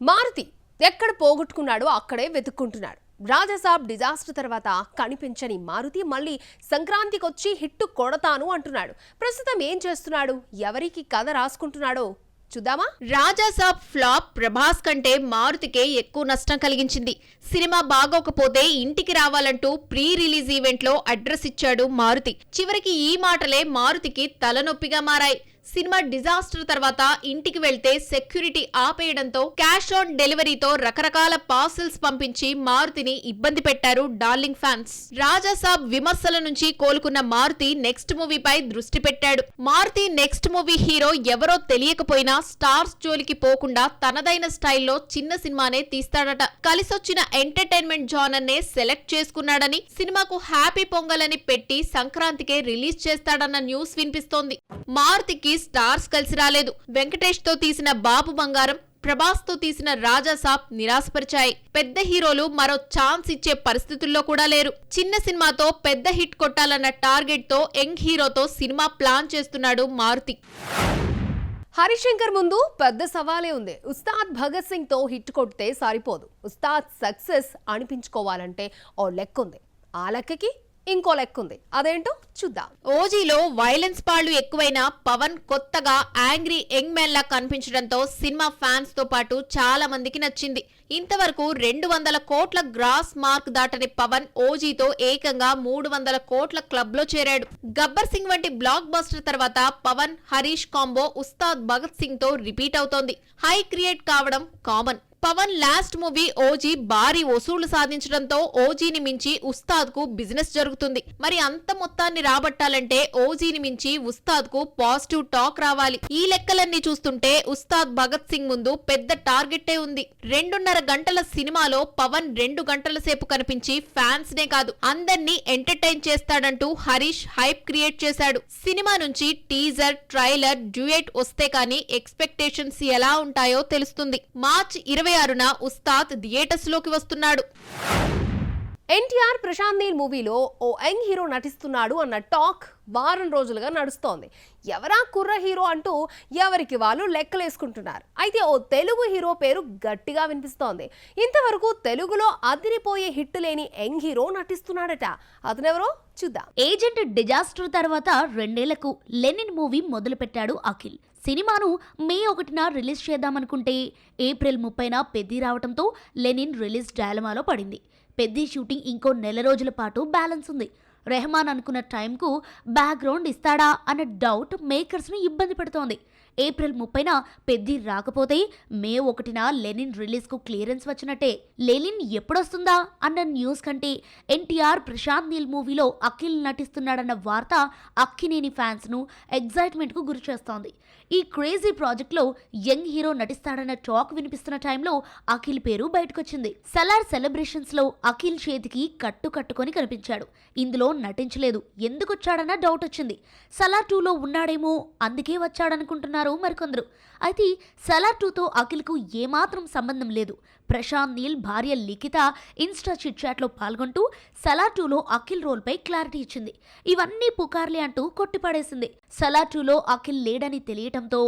మారుతి ఎక్కడ పోగొట్టుకున్నాడో అక్కడే వెతుక్కుంటున్నాడు. రాజసాబ్ డిజాస్టర్ తర్వాత కనిపించని మారుతి మళ్ళీ సంక్రాంతికి వచ్చి హిట్టు కొడతాను అంటున్నాడు. ప్రస్తుతం ఏం చేస్తున్నాడు, ఎవరికి కథ రాసుకుంటున్నాడో చూద్దామా. రాజాసాబ్ ఫ్లాప్ ప్రభాస్ కంటే మారుతికే ఎక్కువ నష్టం కలిగించింది. సినిమా బాగోకపోతే ఇంటికి రావాలంటూ ప్రీ రిలీజ్ ఈవెంట్ లో అడ్రస్ ఇచ్చాడు మారుతి. చివరికి ఈ మాటలే మారుతికి తలనొప్పిగా మారాయి. సినిమా డిజాస్టర్ తర్వాత ఇంటికి వెళ్తే సెక్యూరిటీ ఆపేయడంతో క్యాష్ ఆన్ డెలివరీతో రకరకాల పార్సల్స్ పంపించి మారుతిని ఇబ్బంది పెట్టారు డార్లింగ్ ఫ్యాన్స్. రాజాసాబ్ విమర్శల నుంచి కోలుకున్న మారుతి నెక్స్ట్ మూవీపై దృష్టి పెట్టాడు. మారుతి నెక్స్ట్ మూవీ హీరో ఎవరో తెలియకపోయినా స్టార్స్ జోలికి పోకుండా తనదైన స్టైల్లో చిన్న సినిమానే తీస్తాడట. కలిసొచ్చిన ఎంటర్టైన్మెంట్ జానర్ నే సెలెక్ట్ చేసుకున్నాడని, సినిమాకు హ్యాపీ పొంగల్ అని పెట్టి సంక్రాంతికే రిలీజ్ చేస్తాడన్న న్యూస్ వినిపిస్తోంది. మారుతికి స్టార్స్ కలిసి రాలేదు. వెంకటేష్ తో తీసిన బాబు బంగారం, ప్రభాస్ తో తీసిన రాజాసాబ్ నిరాశపరిచాయి. పెద్ద హీరోలు మరో ఛాన్స్ ఇచ్చే పరిస్థితుల్లో కూడా లేరు. చిన్న సినిమాతో పెద్ద హిట్ కొట్టాలన్న టార్గెట్ తో యంగ్ హీరోతో సినిమా ప్లాన్ చేస్తున్నాడు మారుతి. హరిశంకర్ ముందు పెద్ద సవాలే ఉంది. ఉస్తాద్ భగత్ సింగ్ తో హిట్ కొడితే సరిపోదు. ఉస్తాద్ సక్సెస్ అనిపించుకోవాలంటే ఓ లెక్క ఉంది. ఆ లెక్కకి ఇంకో లెక్క ఉంది. అదేంటో చూద్దాం. ఓజీలో వైలెన్స్ పాళ్లు ఎక్కువైన పవన్ కొత్తగా యాంగ్రీ యంగ్ మ్యాన్ లా కనిపించడంతో సినిమా ఫ్యాన్స్ తో పాటు చాలా మందికి నచ్చింది. ఇంతవరకు 200 కోట్ల గ్రాస్ మార్క్ దాటని పవన్ ఓజీతో ఏకంగా 300 కోట్ల క్లబ్ లో చేరాడు. గబ్బర్ సింగ్ వంటి బ్లాక్ బస్టర్ తర్వాత పవన్ హరీష్ కాంబో ఉస్తాద్ భగత్ సింగ్ తో రిపీట్ అవుతోంది. హై క్రియేట్ కావడం common. Pawan last movie OG భారీ వసూళ్లు సాధించడంతో ఓజీని మించి ఉస్తాద్ కు బిజినెస్ జరుగుతుంది. మరి అంత మొత్తాన్ని రాబట్టాలంటే ఓజీని మించి ఉస్తాద్ కు పాజిటివ్ టాక్ రావాలి. ఈ లెక్కలన్నీ చూస్తుంటే ఉస్తాద్ భగత్ సింగ్ ముందు పెద్ద టార్గెట్టే ఉంది. 2.5 గంటల సినిమాలో పవన్ 2 గంటల సేపు కనిపించి ఫ్యాన్స్ నే కాదు అందర్నీ ఎంటర్టైన్ చేస్తాడంటూ హరీష్ హైప్ క్రియేట్ చేశాడు. సినిమా నుంచి టీజర్, ట్రైలర్, డ్యూయెట్ వస్తే కానీ ఎక్స్పెక్టేషన్స్ ఎలా ఉంటాయో తెలుస్తుంది. మార్చి 26న ఉస్తాద్ థియేటర్స్ లోకి వస్తున్నాడు. ఎన్టీఆర్ ప్రశాంత్ నీల్ మూవీలో ఓ యంగ్ హీరో నటిస్తున్నాడు అన్న టాక్ వారం రోజులుగా నడుస్తోంది. ఎవరా కుర్ర హీరో అంటూ ఎవరికి వాళ్ళు లెక్కలేసుకుంటున్నారు. అయితే ఓ తెలుగు హీరో పేరు గట్టిగా వినిపిస్తోంది. ఇంతవరకు తెలుగులో అదిరిపోయే హిట్ లేని యంగ్ హీరో నటిస్తున్నాడట. అతనెవరో చూద్దాం. ఏజెంట్ డిజాస్టర్ తర్వాత 2 ఏళ్లకు లెనిన్ మూవీ మొదలుపెట్టాడు అఖిల్. సినిమాను మే 1న రిలీజ్ చేద్దామనుకుంటే ఏప్రిల్ 30న పెద్ది రావడంతో లెనిన్ రిలీజ్ డైలమాలో పడింది. పెద్ది షూటింగ్ ఇంకో 1 రోజుల పాటు బ్యాలెన్స్ ఉంది. రెహమాన్ అనుకున్న టైంకు బ్యాక్గ్రౌండ్ ఇస్తాడా అన్న డౌట్ మేకర్స్ను ఇబ్బంది పెడుతోంది. ఏప్రిల్ 30న పెద్ది రాకపోతే మే 1న లెనిన్ రిలీజ్కు క్లియరెన్స్ వచ్చినట్టే. లెనిన్ ఎప్పుడొస్తుందా అన్న న్యూస్ కంటే ఎన్టీఆర్ ప్రశాంత్ నీల్ మూవీలో అఖిల్ నటిస్తున్నాడన్న వార్త అక్కినేని ఫ్యాన్స్ను ఎగ్జైట్మెంట్కు గురి చేస్తోంది. ఈ క్రేజీ ప్రాజెక్ట్లో యంగ్ హీరో నటిస్తాడన్న టాక్ వినిపిస్తున్న టైంలో అఖిల్ పేరు బయటకొచ్చింది. సలార్ సెలబ్రేషన్స్ లో అఖిల్ చేతికి కట్టుకొని కనిపించాడు. ఇందులో నటించలేదు, ఎందుకొచ్చాడన్న డౌట్ వచ్చింది. సలార్ 2లో ఉన్నాడేమో అందుకే వచ్చాడనుకుంటున్నారు మరికొందరు. అయితే సలార్ 2తో అఖిల్కు ఏమాత్రం సంబంధం లేదు. ప్రశాంత్ నీల్ భార్య లిఖిత ఇన్స్టా చిట్ చాట్ లో పాల్గొంటూ సలార్ 2లో అఖిల్ రోల్ పై క్లారిటీ ఇచ్చింది. ఇవన్నీ పుకార్లే అంటూ కొట్టిపడేసింది. సలార్ 2లో అఖిల్ లేడని తెలియటంతో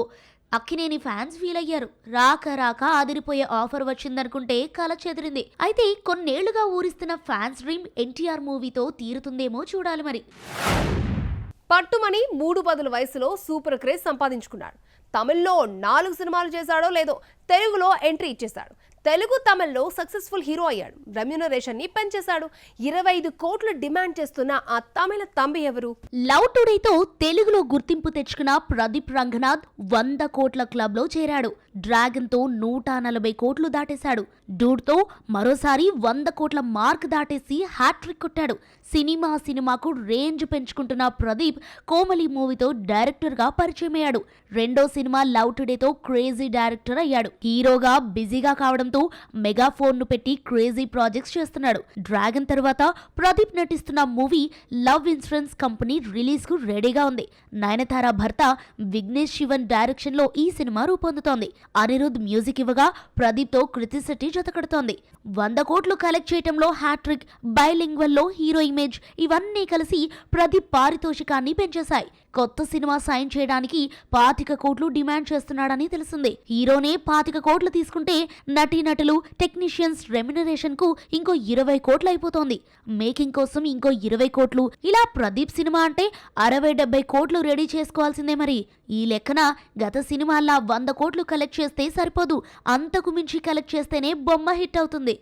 అక్కినేని ఫ్యాన్స్ ఫీల్ అయ్యారు. రాక ఆదిరిపోయే ఆఫర్ వచ్చిందనుకుంటే కల చెదిరింది. అయితే కొన్నేళ్లుగా ఊరిస్తున్న ఫ్యాన్స్ డ్రీమ్ ఎన్టీఆర్ మూవీతో తీరుతుందేమో చూడాలి మరి. పట్టుమని 3 వయసులో సూపర్ క్రేజ్ సంపాదించుకున్నాడు. తమిళ్లో 4 సినిమాలు చేశాడో లేదో తెలుగులో ఎంట్రీ ఇచ్చేశాడు. తెలుగు తమిళ్లో సక్సెస్ఫుల్ హీరో అయ్యాడు. రెమ్యూనరేషన్ ని పెంచేశాడు. 25 కోట్లు డిమాండ్ చేస్తున్న ఆ తమిళ తంబి ఎవరు? లవ్ టుడేతో తెలుగులో గుర్తింపు తెచ్చుకున్న ప్రదీప్ రంగనాథ్ 100 కోట్ల క్లబ్ లో చేరాడు. డ్రాగన్ తో 140 కోట్లు దాటేశాడు. డూడ్ తో మరోసారి 100 కోట్ల మార్క్ దాటేసి హ్యాట్రిక్ కొట్టాడు. సినిమాకు రేంజ్ పెంచుకుంటున్న ప్రదీప్ కోమలి మూవీతో డైరెక్టర్ గా పరిచయమయ్యాడు. 2వ సినిమా లవ్ టుడేతో క్రేజీ డైరెక్టర్ అయ్యాడు. హీరోగా బిజీగా కావడంతో మెగాఫోన్ ను పెట్టి క్రేజీ ప్రాజెక్ట్స్ చేస్తున్నాడు. డ్రాగన్ తర్వాత ప్రదీప్ నటిస్తున్న movie love insurance company release కు రెడీగా ఉంది. నయనతార భర్త విఘ్నేష్ శివన్ డైరెక్షన్ లో ఈ సినిమా రూపొందుతోంది. అనిరుద్ మ్యూజిక్ ఇవ్వగా ప్రదీప్ తో కృతి శెట్టి జతకడుతోంది. 100 కోట్లు కలెక్ట్ చేయడంలో హ్యాట్రిక్, బైలింగ్వల్ లో హీరో ఇమేజ్ ఇవన్నీ కలిసి ప్రదీప్ పారితోషికాన్ని పెంచేశాయి. కొత్త సినిమా సైన్ చేయడానికి 25 కోట్లు డిమాండ్ చేస్తున్నాడని తెలిసింది. హీరోనే 25 కోట్లు తీసుకుంటే నటీనటులు టెక్నీషియన్స్ రెమ్యునరేషన్ కు ఇంకో 20 కోట్లు అయిపోతోంది. మేకింగ్ కోసం ఇంకో 20 కోట్లు. ఇలా ప్రదీప్ సినిమా అంటే 60-70 కోట్లు రెడీ చేసుకోవాల్సిందే. మరి ఈ లెక్కన గత సినిమాల్లా 100 కోట్లు కలెక్ట్ చేస్తే సరిపోదు, అంతకు మించి కలెక్ట్ చేస్తేనే బొమ్మ హిట్ అవుతుంది.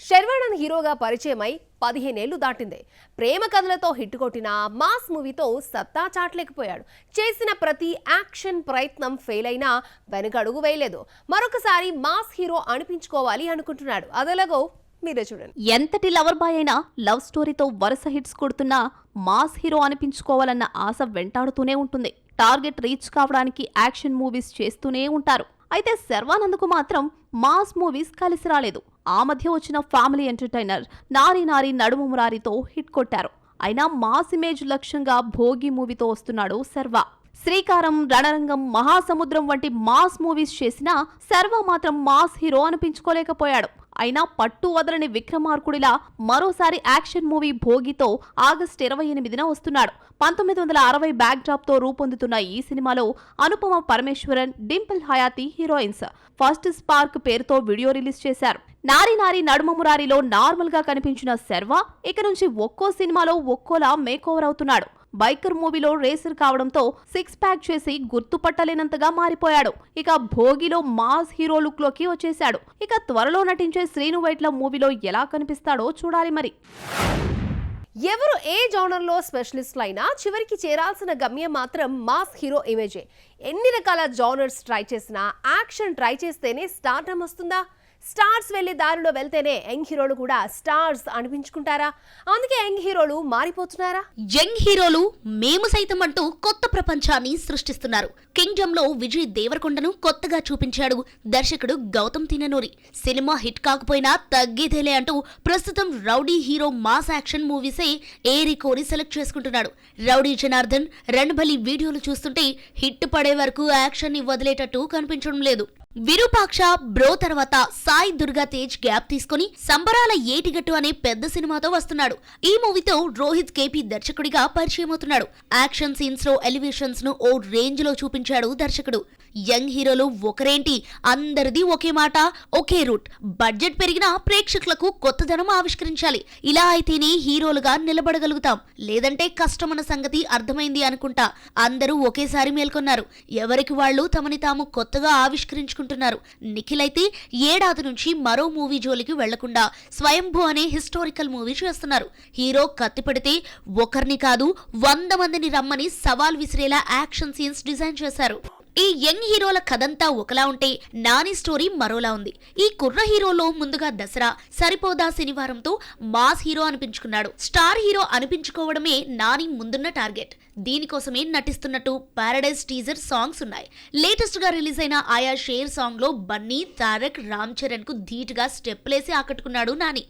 శర్వానంద్ హీరోగా పరిచయమై 15 ఏళ్లు దాటింది. ప్రేమ కథలతో హిట్ కొట్టిన మాస్ మూవీతో సత్తా చాటలేకపోయాడు. చేసిన ప్రతి యాక్షన్ ప్రయత్నం ఫెయిల్ అయినా వెనుకడుగు వేయలేదు. మరొకసారి మాస్ హీరో అనిపించుకోవాలి అనుకుంటున్నాడు. అదెలాగో మీరే చూడండి. ఎంతటి లవర్ బాయ్ అయినా లవ్ స్టోరీతో వరుస హిట్స్ కొడుతున్నా మాస్ హీరో అనిపించుకోవాలన్న ఆశ వెంటాడుతూనే ఉంటుంది. టార్గెట్ రీచ్ కావడానికి యాక్షన్ మూవీస్ చేస్తూనే ఉంటారు. అయితే శర్వానంద్కు మాత్రం మాస్ మూవీస్ కలిసి రాలేదు. ఆ మధ్య వచ్చిన ఫ్యామిలీ ఎంటర్టైనర్ నారి నారి నడుము మురారితో హిట్ కొట్టారు. అయినా మాస్ ఇమేజ్ లక్ష్యంగా భోగి మూవీతో వస్తున్నాడు శర్వా. శ్రీకారం, రణరంగం, మహాసముద్రం వంటి మాస్ మూవీస్ చేసినా శర్వా మాత్రం మాస్ హీరో అనిపించుకోలేకపోయాడు. అయినా పట్టు వదలని విక్రమార్కుడిలా మరోసారి యాక్షన్ మూవీ భోగితో ఆగస్టు 28న వస్తున్నాడు. 1960 బ్యాక్ డ్రాప్ తో రూపొందుతున్న ఈ సినిమాలో Anupama Parameswaran, Dimple Hayathi heroines. First spark పేరుతో వీడియో రిలీజ్ చేశారు. నారి నారి నడుమ మురారిలో నార్మల్ గా కనిపించిన శర్వా ఇక నుంచి ఒక్కో సినిమాలో ఒక్కోలా మేకోవర్ అవుతున్నాడు. బైకర్ మూవీలో రేసర్ కావడంతో 6 ప్యాక్ చేసి గుర్తుపట్టలేనంతగా మారిపోయాడు. ఇక భోగిలో మాస్ హీరో లుక్ లోకి వచ్చేశాడు. ఇక త్వరలో నటించే శ్రీను వైట్ల మూవీలో ఎలా కనిపిస్తాడో చూడాలి మరి. ఎవరు ఏ జోనర్లో స్పెషలిస్టులు అయినా చివరికి చేరాల్సిన గమ్యం మాత్రం మాస్ హీరో ఇమేజే. ఎన్ని రకాల జోనర్స్ ట్రై చేసినా యాక్షన్ ట్రై చేస్తేనే స్టార్డమ్ వస్తుందా? స్టార్స్ వెళ్లే దారిలో వెళ్తేనే యంగ్ హీరోలు కూడా స్టార్స్ అనిపించుకుంటారా? అందుకే యంగ్ హీరోలు మారిపోతున్నారా? యంగ్ హీరోలు మేము సైతం అంటూ కొత్త ప్రపంచాన్ని సృష్టిస్తున్నారు. కింగ్డమ్ లో విజయ్ దేవరకొండను కొత్తగా చూపించాడు దర్శకుడు గౌతమ్ తిన్ననూరి. సినిమా హిట్ కాకపోయినా తగ్గేదేలే అంటూ ప్రస్తుతం రౌడీ హీరో మాస్ యాక్షన్ మూవీసే ఏరి కోరి సెలెక్ట్ చేసుకుంటున్నాడు. రౌడీ జనార్దన్, రణబలి వీడియోలు చూస్తుంటే హిట్ పడే వరకు యాక్షన్ ని వదిలేటట్టు కనిపించడం లేదు. విరూపాక్ష, బ్రో తర్వాత సాయి దుర్గా తేజ్ గ్యాప్ తీసుకుని సంబరాల ఏటిగట్టు అనే పెద్ద సినిమాతో వస్తున్నాడు. ఈ మూవీతో రోహిత్ కేపీ దర్శకుడిగా పరిచయం అవుతున్నాడు. యాక్షన్ సీన్స్ లో ఎలివేషన్స్ ను ఓ రేంజ్ లో చూపించాడు దర్శకుడు. యంగ్ హీరోలు ఒకరేంటి, అందరిది ఒకే మాట, ఒకే రూట్. బడ్జెట్ పెరిగినా ప్రేక్షకులకు కొత్తదనం ఆవిష్కరించాలి. ఇలా అయితేనే హీరోలుగా నిలబడగలుగుతాం, లేదంటే కష్టమన్న సంగతి అర్థమైంది అనుకుంటా. అందరూ ఒకేసారి మేల్కొన్నారు. ఎవరికి వాళ్ళు తమని తాము కొత్తగా ఆవిష్కరించుకుంటున్నారు. నిఖిల్ అయితే ఏడాది నుంచి మరో మూవీ జోలికి వెళ్లకుండా స్వయంభూ అనే హిస్టారికల్ మూవీ చేస్తున్నారు. హీరో కత్తి పెడితే ఒకరిని కాదు 100 మందిని రమ్మని సవాల్ విసిరేలా యాక్షన్ సీన్స్ డిజైన్ చేశారు. ఈ యంగ్ హీరోల కథంతా ఒకలా ఉంటే నాని స్టోరీ మరోలా ఉంది. ఈ కుర్ర హీరోలో ముందుగా దసరా, సరిపోదా శనివారంతో మాస్ హీరో అనిపించుకున్నాడు. స్టార్ హీరో అనిపించుకోవడమే నాని ముందున్న టార్గెట్. దీనికోసమే నటిస్తున్నట్టు పారడైజ్ టీజర్ సాంగ్స్ ఉన్నాయి. లేటెస్ట్ గా రిలీజ్ అయిన ఆయా షేర్ సాంగ్ లో బన్నీ, తారక్, రామ్ చరణ్ కు ధీటుగా స్టెప్లేసి ఆకట్టుకున్నాడు నాని.